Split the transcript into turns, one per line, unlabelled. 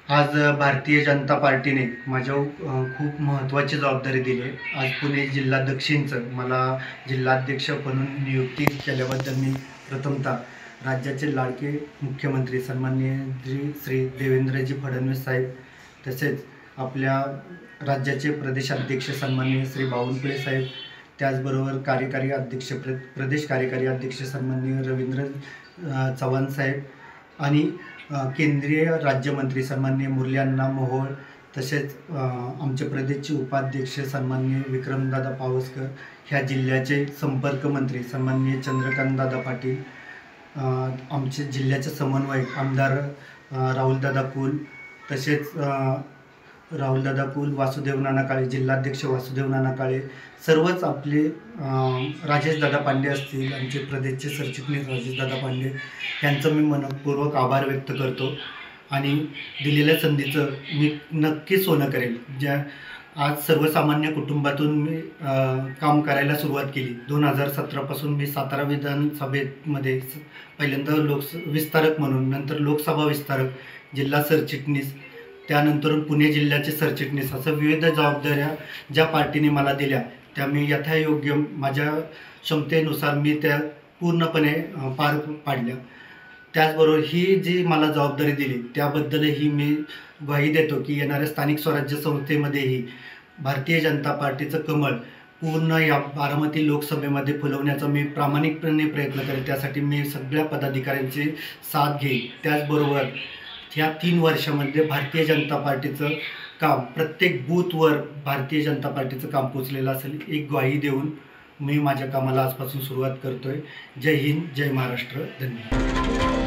आज भारतीय जनता पार्टीने माझ्यावर खूप महत्त्वाची जबाबदारी दिली आहे। आज पुणे जिल्हा दक्षिणचं मला जिल्हाध्यक्ष म्हणून नियुक्ती केल्याबद्दल मी प्रथमतः राज्याचे लाडके मुख्यमंत्री सन्माननीय श्री देवेंद्रजी फडणवीस साहेब, तसेच आपल्या राज्याचे प्रदेशाध्यक्ष सन्माननीय श्री बावनकुळे साहेब, त्याचबरोबर कार्यकारी अध्यक्ष प्रदेश कार्यकारी अध्यक्ष सन्माननीय रवींद्र चव्हाण साहेब आणि केंद्रीय राज्यमंत्री सन्माननीय मुरली अण्णा मोहोळ, तसेच आमचे प्रदेशचे उपाध्यक्ष सन्माननीय विक्रमदादा पावसकर, ह्या जिल्ह्याचे संपर्कमंत्री सन्माननीय चंद्रकांतदादा पाटील, आमचे जिल्ह्याचे समन्वयक आमदार राहुलदादा कुल, तसेच राहुलदादा कुल, वासुदेव नाना काळे, जिल्हाध्यक्ष वासुदेव नाना काळे, सर्वच आपले राजेशदादा पांडे असतील, आमचे प्रदेशचे सरचिटणीस राजेशदादा पांडे, यांचं मी मनपूर्वक आभार व्यक्त करतो आणि दिलेल्या संधीचं मी नक्की सोनं करेन। ज्या आज सर्वसामान्य कुटुंबातून मी काम करायला सुरुवात केली। 2017पासून मी सातारा विधानसभेमध्ये पहिल्यांदा विस्तारक म्हणून, नंतर लोकसभा विस्तारक, जिल्हा सरचिटणीस, त्यानंतर पुणे जिल्ह्याचे सरचिटणीस, असं विविध जबाबदाऱ्या ज्या पार्टीने मला दिल्या त्या मी यथायोग्य माझ्या क्षमतेनुसार मी त्या पूर्णपणे पार पाडल्या। त्याचबरोबर ही जी मला जबाबदारी दिली त्याबद्दलही मी ग्वाही देतो की येणाऱ्या स्थानिक स्वराज्य संस्थेमध्येही भारतीय जनता पार्टीचं कमळ पूर्ण या बारामती लोकसभेमध्ये फुलवण्याचा मी प्रामाणिकपणे प्रयत्न करेन। त्यासाठी मी सगळ्या पदाधिकाऱ्यांची साथ घेईन। त्याचबरोबर ह्या 3 वर्षामध्ये भारतीय जनता पार्टीचं काम प्रत्येक बूथवर भारतीय जनता पार्टीचं काम पोचलेलं असेल, एक ग्वाही देऊन मी माझ्या कामाला आजपासून सुरुवात करतोय। जय हिंद, जय महाराष्ट्र, धन्यवाद।